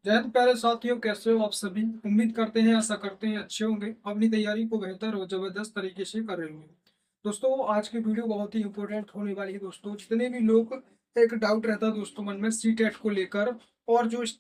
जय हिंद प्यारे साथियों, कैसे हो आप सभी। उम्मीद करते हैं, आशा करते हैं अच्छे होंगे, अपनी तैयारी को बेहतर और जबरदस्त तरीके से कर रहे होंगे। दोस्तों, आज की वीडियो बहुत ही इंपॉर्टेंट होने वाली है। दोस्तों, जितने भी लोग एक डाउट रहता है दोस्तों मन में सी टेट को लेकर, और जो एस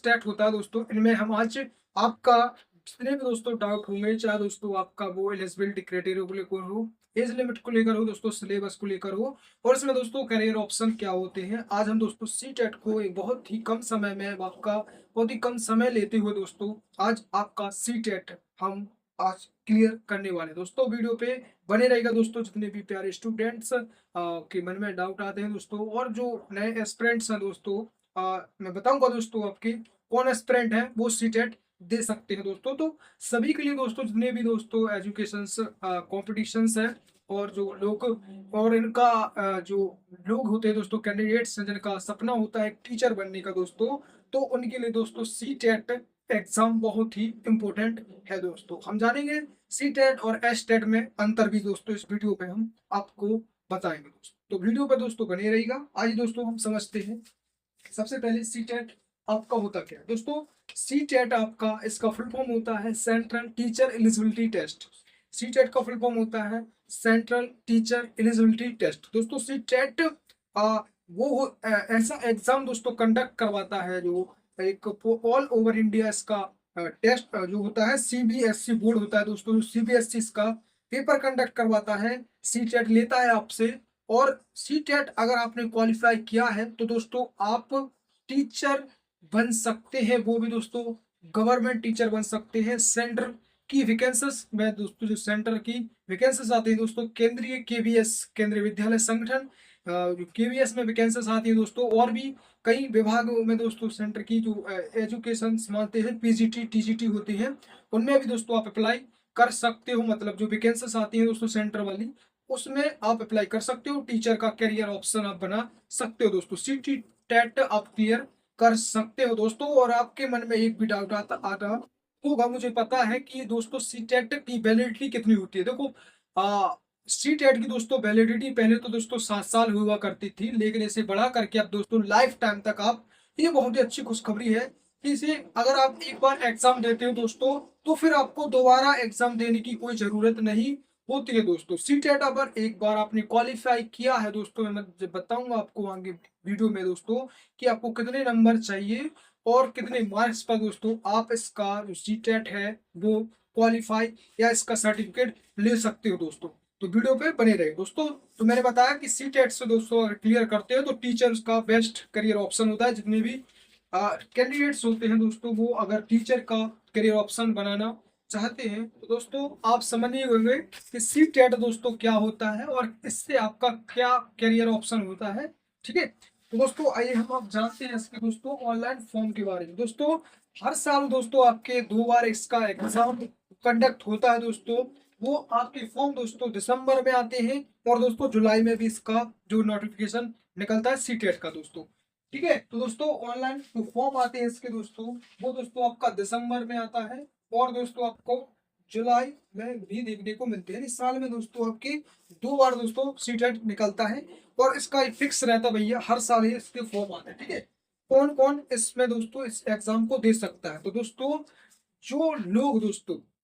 टेट होता है दोस्तों, इनमें हम आज आपका जितने भी दोस्तों डाउट होंगे, चाहे दोस्तों आपका वो एलिजिबिलिटी क्राइटेरिया को लेकर हो, एज लिमिट को लेकर हो, दोस्तों सिलेबस को लेकर हो, और इसमें दोस्तों करियर ऑप्शन क्या होते हैं, आज हम दोस्तों सी टेट को एक बहुत ही कम समय में आपका बहुत ही कम समय लेते हुए दोस्तों आज आपका सी टेट हम आज क्लियर करने वाले हैं। दोस्तों, वीडियो पे बने रहेगा दोस्तों। जितने भी प्यारे स्टूडेंट्स के मन में डाउट आते हैं दोस्तों, और जो नए एस्पिरेंट्स हैं दोस्तों, मैं बताऊंगा दोस्तों आपके कौन एस्पिरेंट है वो सी टेट दे सकते हैं दोस्तों। तो सभी के लिए दोस्तों, जितने भी दोस्तों एजुकेशन कॉम्पिटिशन्स है, और जो लोग और इनका जो लोग होते हैं दोस्तों, कैंडिडेट्स हैं जिनका सपना होता है टीचर बनने का दोस्तों, तो उनके लिए दोस्तों सी टेट एग्जाम बहुत ही इम्पोर्टेंट है दोस्तों। हम जानेंगे सी टेट और एस टेट में अंतर भी दोस्तों, इस वीडियो पे हम आपको बताएंगे दोस्तों। तो वीडियो पे दोस्तों बने रहेगा। आज दोस्तों हम समझते हैं सबसे पहले सी टेट आपका होता क्या है दोस्तों। सी टेट आपका, इसका फुल फॉर्म होता है central teacher eligibility test. C TET का फुल फॉर्म होता है सेंट्रल टीचर एलिजिबिलिटी टेस्ट दोस्तों। सी टेट ऐसा एग्जाम दोस्तों कंडक्ट करवाता है जो एक ऑल ओवर इंडिया इसका टेस्ट जो होता है, सीबीएसई बोर्ड होता है दोस्तों, सीबीएसई इसका पेपर कंडक्ट करवाता है, सी टेट लेता है आपसे। और सी टेट अगर आपने क्वालिफाई किया है तो दोस्तों आप टीचर बन सकते हैं, वो भी दोस्तों गवर्नमेंट टीचर बन सकते हैं। सेंटर की वैकेंसीज में दोस्तों, जो सेंटर की वैकेंसीज आती है दोस्तों, केंद्रीय केवीएस केंद्रीय विद्यालय संगठन, जो केवीएस में वैकेंसीज आती है दोस्तों, और भी कई विभागों में दोस्तों सेंटर की जो एजुकेशन मानते हैं, पीजीटी टीजीटी होती है, उनमें भी दोस्तों आप अप्लाई कर सकते हो। मतलब जो वैकेंसीज आती है दोस्तों सेंटर वाली, उसमें आप अप्लाई कर सकते हो, टीचर का करियर ऑप्शन आप बना सकते हो दोस्तों। सी टेट आप क्लियर कर सकते हो दोस्तों। और आपके मन में एक भी डाउट आता आता होगा, मुझे पता है कि दोस्तों सी टेट की वैलिडिटी कितनी होती है। देखो, सी टेट की दोस्तों वैलिडिटी पहले तो दोस्तों 7 साल हुआ करती थी, लेकिन इसे बढ़ा करके अब दोस्तों लाइफ टाइम तक आप, ये बहुत ही अच्छी खुशखबरी है कि इसे अगर आप एक बार एग्जाम देते हो दोस्तों, तो फिर आपको दोबारा एग्जाम देने की कोई जरूरत नहीं होती है दोस्तों। सी टेट अगर एक बार आपने क्वालिफाई किया है दोस्तों, मैं बताऊंगा आपको आगे वीडियो में दोस्तों कि आपको कितने नंबर चाहिए और कितने मार्क्स पर दोस्तों आप इसका जो सी टेट है वो क्वालिफाई या इसका सर्टिफिकेट ले सकते हो दोस्तों। तो वीडियो पे बने रहे दोस्तों। तो मैंने बताया कि सी टेट से दोस्तों अगर क्लियर करते हो तो टीचर्स का बेस्ट करियर ऑप्शन होता है। जितने भी कैंडिडेट्स होते हैं दोस्तों, वो अगर टीचर का करियर ऑप्शन बनाना चाहते हैं तो दोस्तों आप समझिए होंगे कि सी टेट दोस्तों क्या होता है और इससे आपका क्या करियर ऑप्शन होता है। ठीक है, तो दोस्तों आइए हम आप जानते हैं इसके दोस्तों ऑनलाइन फॉर्म के बारे में दोस्तों। हर साल दोस्तों आपके 2 बार इसका एग्जाम कंडक्ट होता है दोस्तों। वो आपके फॉर्म दोस्तों दिसंबर में आते हैं, और दोस्तों जुलाई में भी इसका जो नोटिफिकेशन निकलता है सी टेट का दोस्तों। ठीक है, तो दोस्तों ऑनलाइन जो फॉर्म आते हैं इसके दोस्तों, वो दोस्तों आपका दिसंबर में आता है, और दोस्तों आपको जुलाई में भी देखने को मिलते हैं। इस साल में दोस्तों आपके 2 बार दोस्तों सी टेट निकलता है, और इसका फिक्स रहता है भैया, हर साल ही इसके फॉर्म आते हैं। ठीक है, कौन कौन इसमें दोस्तों इस एग्जाम को दे सकता है, तो दोस्तों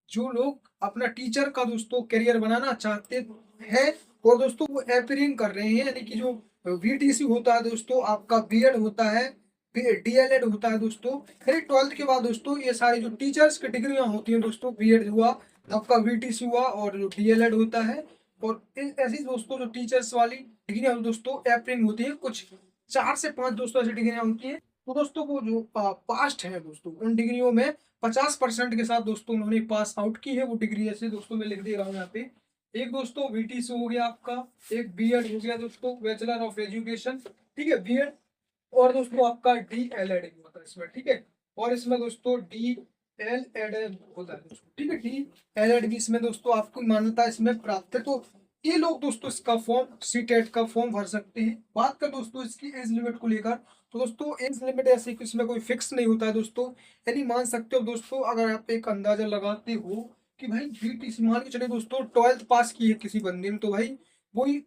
जो लोग अपना टीचर का दोस्तों करियर बनाना चाहते हैं, और दोस्तों वो एपीयरिंग कर रहे हैं, यानी कि जो वीटीसी होता है दोस्तों, आपका बीएड होता है, डीएलएड होता है दोस्तों, फिर 12th के बाद दोस्तों ये सारी जो टीचर्स की डिग्रियां होती हैं दोस्तों, बीएड हुआ, आपका वीटीसी हुआ, और जो डीएलएड होता है, और ऐसी दोस्तों जो टीचर्स वाली डिग्रियां दोस्तों एपीयरिंग होती है, कुछ 4 से 5 दोस्तों ऐसी डिग्रियां होती हैं। तो दोस्तों वो जो पास्ट है दोस्तों, उन डिग्रियों में 50% के साथ दोस्तों उन्होंने पास आउट की है वो डिग्री, ऐसे दोस्तों मैं लिख दे रहा हूँ यहाँ पे। एक दोस्तों वीटीसी हो गया आपका, एक बीएड हो गया दोस्तों, बैचलर ऑफ एजुकेशन, ठीक है बीएड, और दोस्तों आपका डीएलएड होता है इसमें। ठीक है, और इसमें दोस्तों डीएलएड होता है दोस्तों। ठीक है, डीएलएड भी इसमें दोस्तों आपको मान्यता इसमें प्राप्त है। तो ये लोग दोस्तों इसका फॉर्म, सी टेट का फॉर्म भर सकते हैं। बात कर दोस्तों इसकी एज लिमिट को लेकर, तो दोस्तों एज लिमिट ऐसे कि इसमें कोई फिक्स नहीं होता है दोस्तों। यानी मान सकते हो दोस्तों, अगर आप एक अंदाजा लगाते हो कि भाई बीटीसी, मान के चले दोस्तों 12th पास की है किसी बंदे ने, तो भाई वही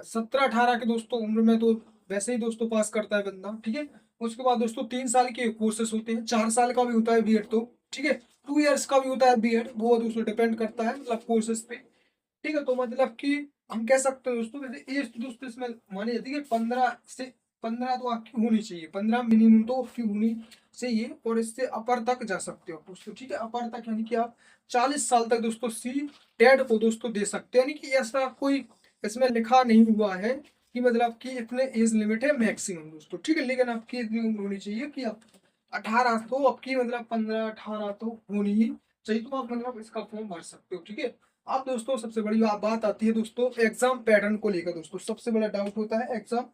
17-18 के दोस्तों उम्र में तो वैसे ही दोस्तों पास करता है बंदा। ठीक है, उसके बाद दोस्तों 3 साल के कोर्सेस होते हैं, 4 साल का भी होता है बीएड, तो ठीक है, 2 इयर्स का भी होता है बीएड, वो दोस्तों डिपेंड करता है मतलब कोर्सेस पे। ठीक है, तो मतलब कि हम कह सकते हैं दोस्तों, वैसे एज तो दोस्तों इसमें मानी जाती है कि 15 तो आपकी होनी चाहिए, 15 मिनिमम तो आपकी होनी चाहिए, और इससे अपर तक जा सकते हो दोस्तों। ठीक है, अपर तक यानी कि आप 40 साल तक दोस्तों सी टेट को दोस्तों दे सकते हैं, यानी कि ऐसा कोई इसमें लिखा नहीं हुआ है कि मतलब कि इतने एज लिमिट है मैक्सिमम दोस्तों। ठीक है, लेकिन आपकी इतनी उम्र होनी चाहिए कि आप 18 तो आपकी मतलब 15-18 तो होनी ही चाहिए, तो आप मतलब इसका फॉर्म भर सकते हो। ठीक है, अब दोस्तों सबसे बड़ी बात आती है दोस्तों एग्जाम पैटर्न को लेकर। दोस्तों सबसे बड़ा डाउट होता है एग्जाम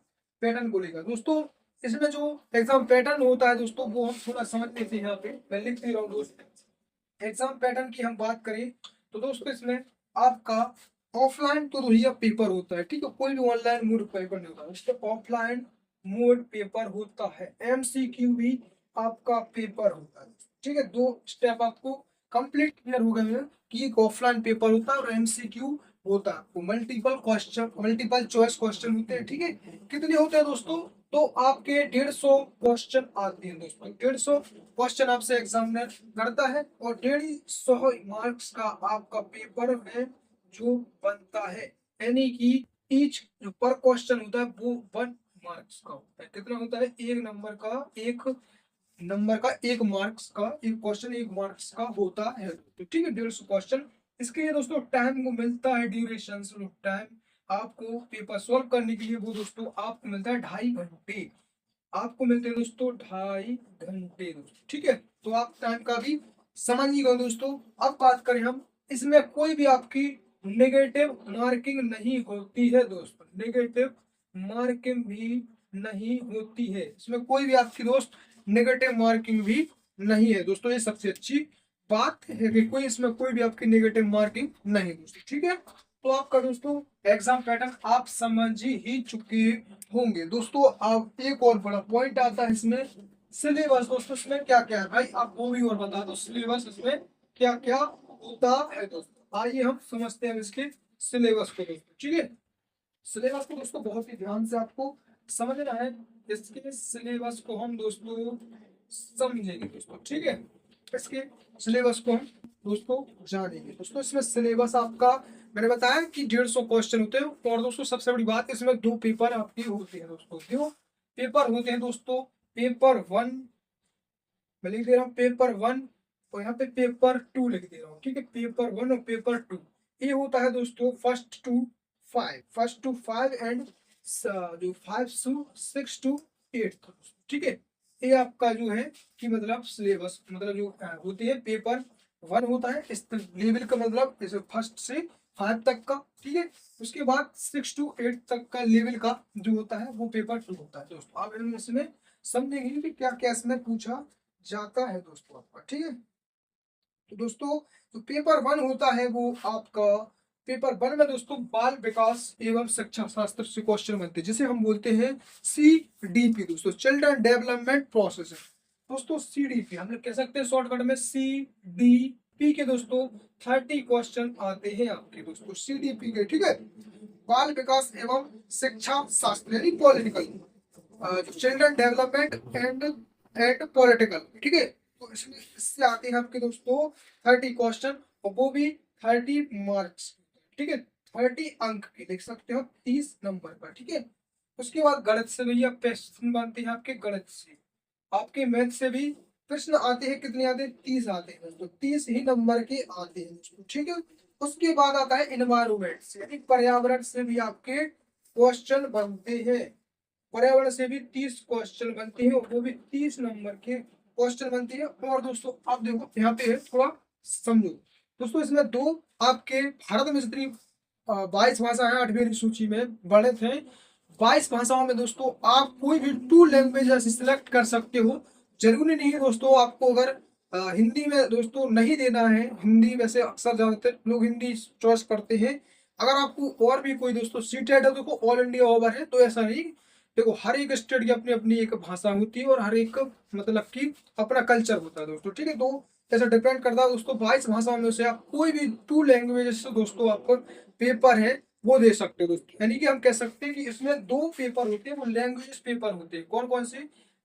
पैटर्न को लेकर दोस्तों। इसमें जो एग्जाम पैटर्न होता है दोस्तों, वो हम थोड़ा समझ लेते हैं। यहाँ पे मैं लिख दे रहा हूँ दोस्तों, एग्जाम पैटर्न की हम बात करें तो दोस्तों इसमें आपका ऑफलाइन तो भैया पेपर होता है। ठीक है, कोई भी ऑनलाइन मोड पेपर नहीं होता, इसमें ऑफलाइन मोड पेपर होता है। एमसीक्यू भी आपका पेपर होता है। ठीक है, 2 स्टेप आपको कंप्लीट क्लियर हो गए हैं कि एक ऑफलाइन पेपर होता है और एमसीक्यू होता है। आपको multiple question, multiple choice question होते हैं। ठीक है, कितने होते हैं दोस्तों, तो आपके 150 क्वेश्चन आते हैं दोस्तों। 150 क्वेश्चन आपसे एग्जामिनर करता है और 150 मार्क्स का आपका पेपर है जो बनता है, यानी कि ईच जो पर क्वेश्चन होता है वो 1 मार्क्स का होता है। कितना होता है, 1 मार्क्स का एक क्वेश्चन 1 मार्क्स का होता है। तो ठीक है, 150 क्वेश्चन। इसके लिए दोस्तों टाइम को मिलता है, ड्यूरेशन टाइम आपको पेपर सॉल्व करने के लिए वो दोस्तों आपको मिलता है 2.5 घंटे। आपको मिलते हैं दोस्तों 2.5 घंटे दोस्तों। ठीक है, तो आप टाइम का भी समझिएगा दोस्तों। अब बात करें हम, इसमें कोई भी आपकी नेगेटिव मार्किंग नहीं होती है दोस्तों, नेगेटिव मार्किंग भी नहीं होती है इसमें, कोई भी आपकी दोस्त नेगेटिव मार्किंग भी नहीं है दोस्तों। ये सबसे अच्छी बात है कि कोई इसमें कोई भी आपकी नेगेटिव मार्किंग नहीं दोस्तों। ठीक है, तो आपका दोस्तों एग्जाम पैटर्न आप समझ ही चुके होंगे दोस्तों। अब एक और बड़ा पॉइंट आता है इसमें, सिलेबस दोस्तों। इसमें क्या क्या है भाई, आप वो भी और बता दो, सिलेबस इसमें क्या क्या होता है दोस्तों। आइए हम समझते हैं इसके सिलेबस को दोस्तों। ठीक है, सिलेबस को दोस्तों बहुत ही ध्यान से आपको समझना है। इसके सिलेबस को हम दोस्तों समझेंगे दोस्तों। ठीक है, इसके सिलेबस को हम दोस्तों जानेंगे दोस्तों। इसमें सिलेबस आपका मैंने बताया कि 150 क्वेश्चन होते हैं, और दोस्तों सबसे बड़ी बात इसमें 2 पेपर आपके होते हैं दोस्तों। 2 पेपर होते हैं दोस्तों। पेपर 1 मैं लिख दे रहा हूँ, पेपर 1, और यहाँ पे पेपर 2 लिख दे रहा हूँ। ठीक है, पेपर 1 और पेपर 2 ये होता है दोस्तों फर्स्ट टू फाइव एंड जो 5 से 6 to 8। ठीक है, ये आपका जो है कि मतलब सिलेबस मतलब जो होती है, पेपर 1 होता है इस लेवल का, मतलब जैसे 1 से 5 तक का। ठीक है, उसके बाद 6 to 8 तक का लेवल का जो होता है वो पेपर 2 होता है दोस्तों। आप इसमें समझेंगे कि क्या क्या इसमें पूछा जाता है दोस्तों आपका। ठीक है, तो दोस्तों जो पेपर 1 होता है वो आपका, पेपर 1 में दोस्तों बाल विकास एवं शिक्षा शास्त्र से क्वेश्चन बनते हैं, जिसे हम बोलते हैं CDP दोस्तों, चिल्ड्रन डेवलपमेंट प्रोसेस। दोस्तों CDP हम लोग कह सकते हैं शॉर्टकट में CDP के दोस्तों 30 क्वेश्चन आते हैं आपके दोस्तों CDP के। ठीक है, बाल विकास एवं शिक्षा शास्त्र यानी political, children development and political. ठीक है, तो इसमें इससे आते हैं आपके दोस्तों 30 क्वेश्चन, और वो भी 30 मार्क्स। ठीक है, 30 अंक के लिख सकते हो, 30 नंबर का। ठीक है, उसके बाद गणित से भैया प्रश्न बनते हैं आपके, गणित से आपके मैथ से भी प्रश्न आते हैं। कितने आते हैं, 30 आते हैं दोस्तों, 30 ही नंबर के आते हैं दोस्तों। ठीक है, उसके बाद आता है इन्वायरमेंट से यानी पर्यावरण से भी आपके क्वेश्चन बनते हैं। पर्यावरण से भी 30 क्वेश्चन बनते हैं, वो भी 30 नंबर के क्वेश्चन बनते हैं। और दोस्तों आप देखो यहाँ पे थोड़ा समझो दोस्तों, इसमें 2 आपके भारत में जितनी 22 भाषा है 8वीं सूची में वर्णित है, 22 भाषाओं में दोस्तों आप कोई भी 2 लैंग्वेज सिलेक्ट कर सकते हो। जरूरी नहीं है दोस्तों आपको अगर हिंदी में दोस्तों नहीं देना है, हिंदी वैसे अक्सर ज्यादातर लोग हिंदी चॉइस करते हैं। अगर आपको और भी कोई दोस्तों सीटेड है, देखो ऑल इंडिया ओवर है तो ऐसा नहीं। देखो हर एक स्टेट की अपनी अपनी एक भाषा होती है, और हर एक मतलब कि अपना कल्चर होता है दोस्तों। ठीक है, तो ऐसा डिपेंड करता है दोस्तों। 22 भाषाओं में से आप कोई भी 2 लैंग्वेजेस से दोस्तों आपको पेपर है वो दे सकते हो दोस्तों। यानी कि हम कह सकते हैं कि इसमें 2 पेपर होते हैं, वो लैंग्वेज पेपर होते हैं। कौन कौन से,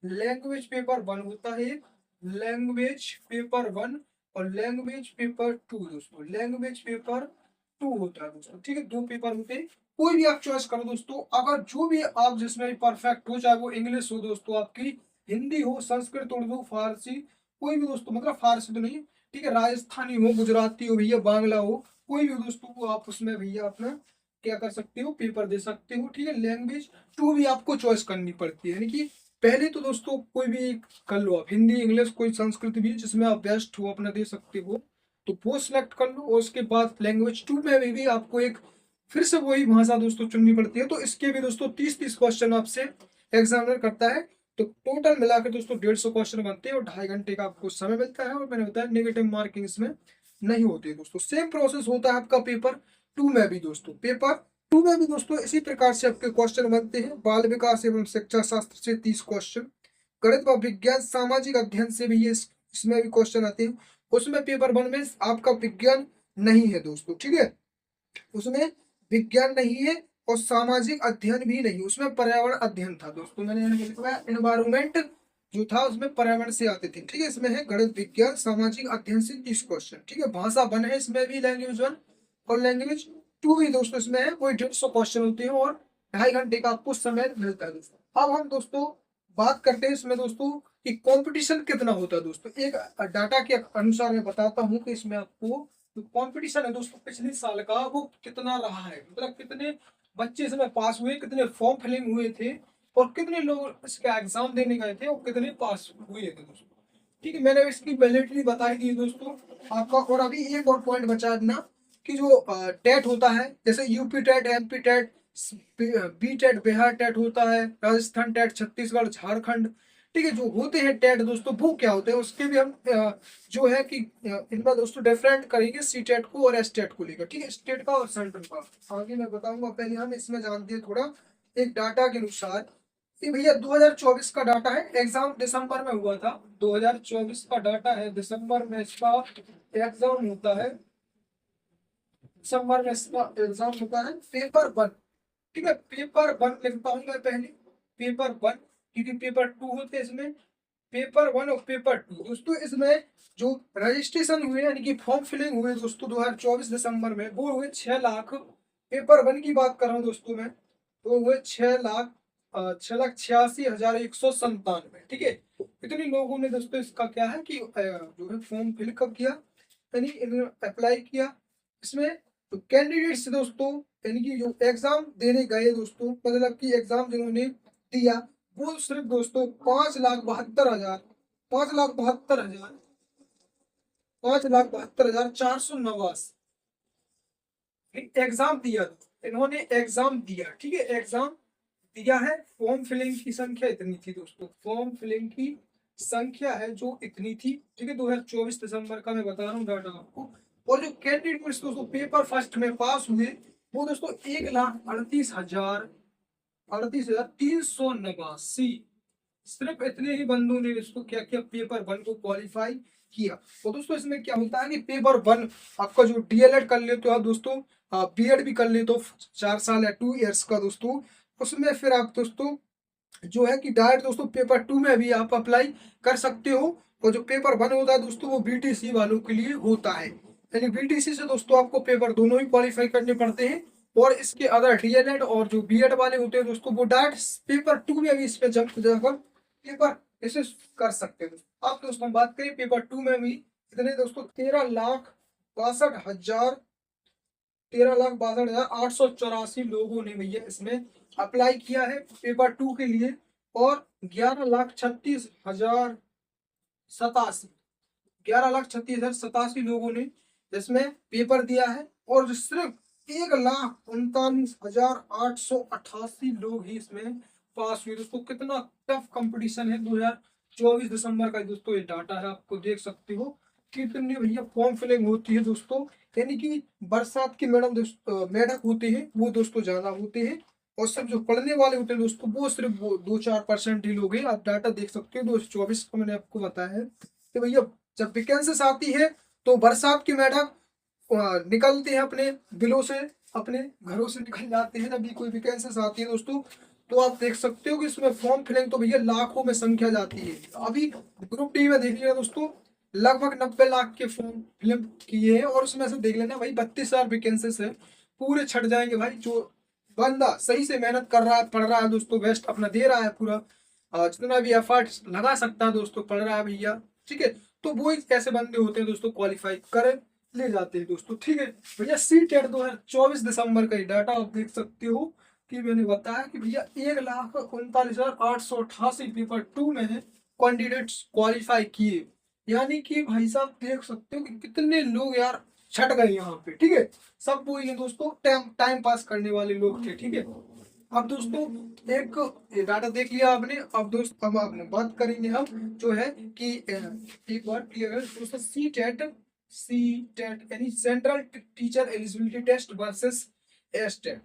लैंग्वेज पेपर 1 होता है, लैंग्वेज पेपर 1 और लैंग्वेज पेपर 2 दोस्तों, लैंग्वेज पेपर 2 होता है दोस्तों, ठीक है, 2 पेपर होते हैं। कोई भी आप चॉइस करो दोस्तों, अगर जो भी आप जिसमें परफेक्ट हो, चाहे वो इंग्लिश हो दोस्तों आपकी, हिंदी हो, संस्कृत, उर्दू, फारसी, कोई भी दोस्तों, मतलब फारसी तो नहीं, ठीक है, राजस्थानी हो, गुजराती हो भैया, बांग्ला हो, कोई भी दोस्तों को आप उसमें भैया अपना क्या कर सकते हो, पेपर दे सकते हो, ठीक है। लैंग्वेज 2 भी आपको चॉइस करनी पड़ती है, यानी कि पहले तो दोस्तों कोई भी एक कर लो आप, हिंदी, इंग्लिश, कोई संस्कृत भी जिसमें आप बेस्ट हो अपना दे सकते हो, तो वो सिलेक्ट कर लो। और उसके बाद लैंग्वेज 2 में भी आपको एक फिर से वही भाषा दोस्तों चुननी पड़ती है। तो इसके भी दोस्तों 30-30 क्वेश्चन आपसे एग्जामिनर करता है। तो टोटल मिलाकर दोस्तों 150 क्वेश्चन बनते हैं और 2.5 घंटे का आपको समय मिलता है। और मैंने बताया नेगेटिव मार्किंग इसमें नहीं होती है दोस्तों। सेम प्रोसेस होता है आपका पेपर 2 में भी दोस्तों। पेपर 2 में भी दोस्तों इसी प्रकार से आपके क्वेश्चन बनते हैं। बाल विकास एवं शिक्षा शास्त्र से 30 क्वेश्चन, गणित व विज्ञान सामाजिक अध्ययन से भी ये इसमें भी क्वेश्चन आते हैं। उसमें पेपर 1 में आपका विज्ञान नहीं है दोस्तों, ठीक है, उसमें विज्ञान नहीं है और सामाजिक अध्ययन भी नहीं, उसमें पर्यावरण अध्ययन था दोस्तों। मैंने यहाँ लिखा है एनवायरमेंट जो था उसमें पर्यावरण से आते थे, ठीक है। इसमें है गणित विज्ञान सामाजिक अध्ययन से 30 क्वेश्चन, ठीक है। भाषा 1 है इसमें भी, लैंग्वेज 1 और लैंग्वेज 2 भी दोस्तों इसमें है। वही 150 क्वेश्चन होते हैं और 2.5 घंटे का आपको समय मिलता है दोस्तों। अब हम दोस्तों बात करते हैं इसमें दोस्तों कि कंपटीशन कितना होता है दोस्तों। एक डाटा के अनुसार मैं बताता हूँ कि इसमें आपको जो कंपटीशन है दोस्तों पिछले साल का वो कितना रहा है, मतलब कितने बच्चे इसमें पास हुए, कितने फॉर्म फिलिंग हुए थे और कितने लोग इसका एग्जाम देने गए थे और कितने पास हुए थे दोस्तों, ठीक है। मैंने इसकी वैलिडिटी बताई दी दोस्तों आपका। और अभी एक और पॉइंट बचा देना कि जो टेट होता है, जैसे UP TET, MP TET, B TET, Bihar TET होता है, राजस्थान टेट, छत्तीसगढ़, झारखंड, ठीक है, जो होते हैं टेट दोस्तों वो क्या होते हैं उसके भी हम जो है कि इनमें दोस्तों डिफरेंट करेंगे सी टेट को और एस टेट को लेकर, ठीक है, स्टेट का और सेंट्रल का आगे मैं बताऊंगा। पहले हम इसमें जानते हैं थोड़ा एक डाटा के अनुसार। ये भैया 2024 का डाटा है, एग्जाम दिसंबर में हुआ था। 2024 का डाटा है, दिसंबर में इसका एग्जाम होता है, दिसंबर में इसका एग्जाम होता है पेपर 1, ठीक है। पेपर 1 लिखता हूँ मैं पहले, पेपर 1, क्योंकि पेपर 2 होते हैं इसमें। पेपर 1 और पेपर 2 दोस्तों इसमें जो रजिस्ट्रेशन हुए यानी कि फॉर्म फिलिंग हुए दोस्तों 2024 दिसंबर में, वो हुए 6 लाख। पेपर 1 की बात कर रहा हूँ दोस्तों मैं, तो हुए 6,86,197, ठीक है। इतने लोगों ने दोस्तों इसका क्या है कि जो है फॉर्म फिल कब किया, यानी अप्लाई किया इसमें। तो कैंडिडेट्स दोस्तों यानी कि जो एग्जाम देने गए दोस्तों, मतलब कि एग्जाम जिन्होंने दिया वो सिर्फ दोस्तों 5,72,000, 5,72,000, 5,72,489 एग्जाम दिया था, इन्होंने एग्जाम दिया, ठीक है, एग्जाम दिया है। फॉर्म फिलिंग की संख्या इतनी थी दोस्तों, फॉर्म फिलिंग की संख्या है जो इतनी थी, ठीक है, 2024 दिसंबर का मैं बता रहा हूँ डाटा आपको। और जो कैंडिडेट्स दोस्तों पेपर फर्स्ट में पास हुए वो दोस्तों 1,38,389, सिर्फ इतने ही बंदों ने इसको क्या किया, पेपर 1 को क्वालिफाई किया। तो दोस्तों इसमें क्या होता है कि पेपर 1 आपका जो डीएलएड कर लेते हो आप दोस्तों, बीएड भी कर लेते हो 4 साल या 2 इयर्स का दोस्तों, उसमें फिर आप दोस्तों जो है कि डायरेक्ट दोस्तों पेपर 2 में भी आप अप्लाई कर सकते हो। और जो पेपर 1 होता है दोस्तों वो बीटीसी वालों के लिए होता है, यानी बीटीसी से दोस्तों आपको पेपर दोनों ही क्वालिफाई करने पड़ते हैं। और इसके अदर डीएलएड और जो बीएड वाले होते हैं दोस्तों वो डायरेक्ट पेपर 2 में भी इस पे जंप जाकर पेपर इसे कर सकते हैं। अब दोस्तों बात करें पेपर 2 में भी इतने दोस्तों 13,62,884 लोगों ने भैया इसमें अप्लाई किया है पेपर 2 के लिए। और 11,36,087, 11,36,087 लोगों ने इसमें पेपर दिया है। और सिर्फ 1,39,888 लोग ही इसमें पास हुए दोस्तों। कितना टफ कंपटीशन है, 2024 दिसंबर का दोस्तों ये डाटा है, आपको देख सकते हो कितनी भैया फॉर्म फिलिंग होती है दोस्तों। यानी कि बरसात के मैडम मेढक होते हैं वो दोस्तों ज्यादा होते हैं, और सब जो पढ़ने वाले होते हैं दोस्तों वो सिर्फ वो 2-4% ही लोग हैं। आप डाटा देख सकते हो 2024 का मैंने आपको बताया है। तो भैया जब वैकेंसीज आती है तो बरसात के मेढक निकलते हैं अपने बिलों से, अपने घरों से निकल जाते हैं जब भी कोई वैकेंसीज आती है दोस्तों। तो आप देख सकते हो कि इसमें फॉर्म फिलिंग तो भैया लाखों में संख्या जाती है। अभी ग्रुप डी में देख लिया दोस्तों, लगभग 90 लाख के फॉर्म फिलअप किए हैं, और उसमें से देख लेना भाई 32,000 वैकेंसीज है, पूरे छट जाएंगे भाई। जो बंदा सही से मेहनत कर रहा है, पढ़ रहा है दोस्तों, बेस्ट अपना दे रहा है पूरा, जितना भी एफर्ट्स लगा सकता है दोस्तों, पढ़ रहा है भैया, ठीक है, तो वो ही ऐसे बंदे होते हैं दोस्तों, क्वालिफाई कर ले जाते हैं दोस्तों, ठीक है भैया। सी टेट 2024 दिसंबर का ही डाटा आप देख सकते हो कि मैंने बताया कि भैया 1,39,888 पेपर 2 में है कैंडिडेट्स क्वालिफाई किए। यानी कि भाई साहब देख सकते हो कि कितने लोग यार छट गए यहाँ पे, ठीक है। सब वो ये दोस्तों टाइम टाइम पास करने वाले लोग थे, ठीक है। अब दोस्तों एक ये डाटा देख लिया आपने, अब दोस्तों अब आपने बात करेंगे हम जो है कि एक बार क्लियर है दोस्तों, सी टेट यानी central teacher eligibility test versus S TET.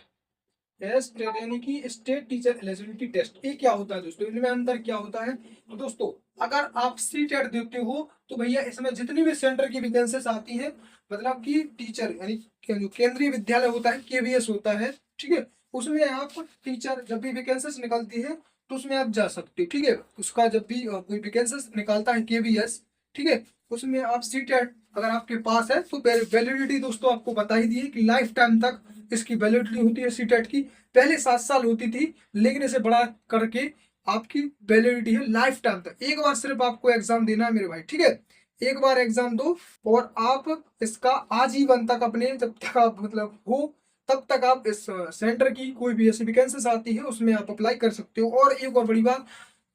S TET यानी कि स्टेट टीचर एलिजिबिलिटी टेस्ट, ये क्या होता है दोस्तों, इनमें अंतर क्या होता है। तो दोस्तों अगर आप सी टेट देते हो तो भैया इसमें जितनी भी सेंटर की वैकेंसीज आती है, मतलब कि टीचर यानी जो केंद्रीय विद्यालय होता है, केवीएस होता है, ठीक है, उसमें आप टीचर जब भी वैकेंसीज निकलती है तो उसमें आप जा सकते हो, ठीक है। उसका जब भी कोई वैकेंसीज निकालता है केवीएस, ठीक है, उसमें आप सी टेट अगर आपके पास है तो वैलिडिटी दोस्तों आपको बता ही दी है कि लाइफ टाइम तक इसकी वैलिडिटी होती है सी टेट की। पहले 7 साल होती थी, लेकिन इसे बड़ा करके आपकी वैलिडिटी है लाइफ टाइम तक। एक बार सिर्फ आपको एग्जाम देना है मेरे भाई, ठीक है, एक बार एग्जाम दो और आप इसका आजीवन तक अपने जब तक आप मतलब हो तब तक आप इस सेंटर की कोई भी ऐसी वैकेंसीज आती है उसमें आप अप्लाई कर सकते हो। और एक और बड़ी बात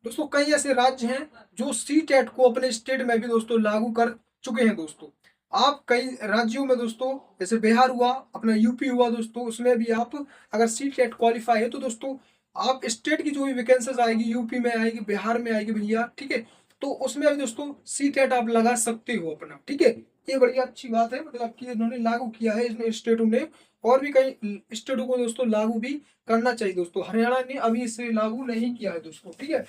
दोस्तों, कई ऐसे राज्य हैं जो सी टेट को अपने स्टेट में भी दोस्तों लागू कर चुके हैं दोस्तों। आप कई राज्यों में दोस्तों, जैसे बिहार हुआ, अपना यूपी हुआ दोस्तों, उसमें भी आप अगर सी टेट क्वालिफाई है तो दोस्तों आप स्टेट की जो भी वैकेंसीज आएगी, यूपी में आएगी, बिहार में आएगी भैया, ठीक है, तो उसमें भी दोस्तों सी टेट आप लगा सकते हो अपना, ठीक है। ये बड़ी अच्छी बात है, मतलब कि इन्होंने लागू किया है इसने स्टेटों ने, और भी कई स्टेटों को दोस्तों लागू भी करना चाहिए दोस्तों। हरियाणा ने अभी इसे लागू नहीं किया है दोस्तों, ठीक है।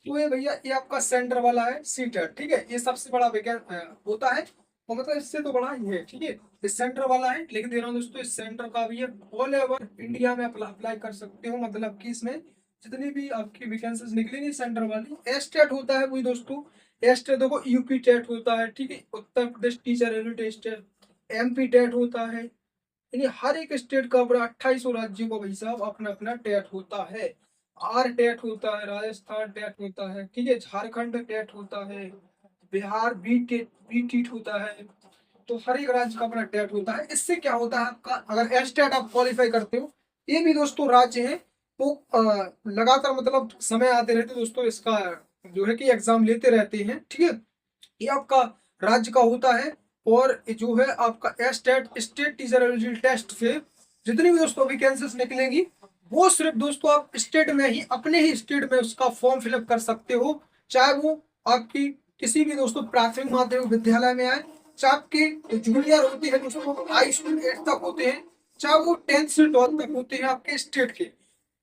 तो ये भैया ये आपका सेंटर वाला है सी टेट, ठीक है, ये सबसे बड़ा होता है, और मतलब इससे तो बड़ा ही है, ठीक है। इस सेंटर वाला है, लेकिन दे रहा हूँ दोस्तों इस सेंटर का भी है, ऑल ओवर इंडिया में अप्लाई कर सकते हो, मतलब कि इसमें जितनी भी आपकी वैकेंसीज निकलेंगी सेंटर वाली। एस टेट होता है वही दोस्तों, एस टेट देखो, यूपी टेट होता है, ठीक है, Uttar Pradesh teacher eligibility test, MP TET होता है, यानी हर एक स्टेट का अपना 28 राज्यों का भाई साहब अपना अपना टेट होता है। आर टेट होता है, राजस्थान टेट होता है, ठीक है, झारखंड टेट होता है, बिहार बी टेट होता है, तो हर एक राज्य का अपना टेट होता है। इससे क्या होता है आपका, अगर एस टेट आप क्वालिफाई करते हो, ये भी दोस्तों राज्य है, तो लगातार मतलब समय आते रहते दोस्तों, इसका जो है कि एग्जाम लेते रहते हैं, ठीक है, ये आपका राज्य का होता है। और जो है आपका S TET state teacher eligibility test से जितनी भी दोस्तों वैकेंसीज निकलेंगी, वो सिर्फ दोस्तों आप स्टेट में ही, अपने ही स्टेट में उसका फॉर्म फिलअप कर सकते हो, चाहे वो आपकी किसी भी दोस्तों प्राथमिक माध्यमिक विद्यालय में आए, चाहे आपके जूनियर होते हैं दोस्तों, हाई स्कूल 8 तक होते हैं, चाहे वो 10th से 12th तक होते हैं आपके स्टेट के।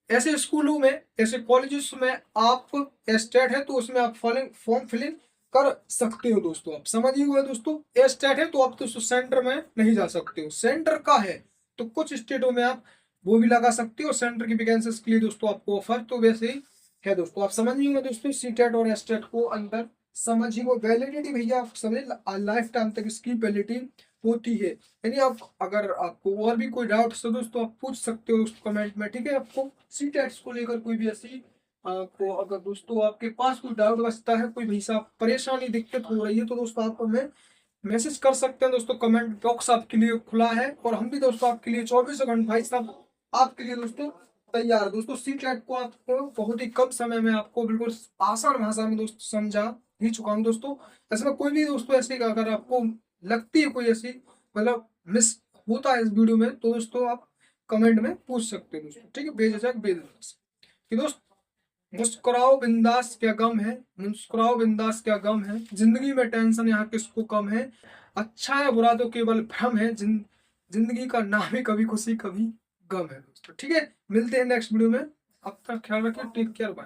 ऐसे स्कूलों में, ऐसे कॉलेजेस में आप स्टेट है तो उसमें आप फॉर्म फिलिंग कर सकते हो दोस्तों। आप समझ ही हुए दोस्तों, स्टेट है तो आप तो सेंटर में नहीं जा सकते हो, सेंटर का है तो कुछ स्टेटों में आप वो भी लगा सकते हो सेंटर की वैकेंसीज के लिए दोस्तों, आपको ऑफर तो वैसे ही है दोस्तों। आप समझ ही हुए दोस्तों, सी टेट और एस टेट को अंतर समझ ही वो। वैलिडिटी भैया आप समझे, लाइफ टाइम तक इसकी वैलिडिटी होती है। यानी आप अगर आपको और भी कोई डाउट है दोस्तों आप पूछ सकते हो दोस्तों कमेंट में, ठीक है। आपको सी टेट्स को लेकर कोई भी ऐसी आपको अगर दोस्तों आपके पास कोई डाउट बचता है, कोई भी साहब परेशानी दिक्कत हो रही है, तो दोस्तों आप हमें मैसेज कर सकते हैं दोस्तों, कमेंट बॉक्स आपके लिए खुला है, और हम भी दोस्तों आपके लिए 24 घंटे भाई साहब आपके लिए दोस्तों तैयार है दोस्तों। सी टेट को आपको बहुत ही कम समय में आपको बिल्कुल आसान भाषा में दोस्तों समझा ही चुका हूँ दोस्तों। ऐसे में कोई भी दोस्तों ऐसी अगर आपको लगती है कोई ऐसी मतलब मिस होता है इस वीडियो में, तो दोस्तों आप कमेंट में पूछ सकते हो दोस्तों, ठीक है, बेझिझक बेझिझक से। कि दोस्त मुस्कुराओ बिंदास क्या गम है, मुस्कुराओ बिंदास क्या गम है, जिंदगी में टेंशन यहाँ किसको कम है, अच्छा है बुरा तो केवल भ्रम है, जिंदगी का नाम है कभी खुशी कभी गम है दोस्तों, ठीक है। मिलते हैं नेक्स्ट वीडियो में, अब तक ख्याल रखिए, टेक केयर, बाय।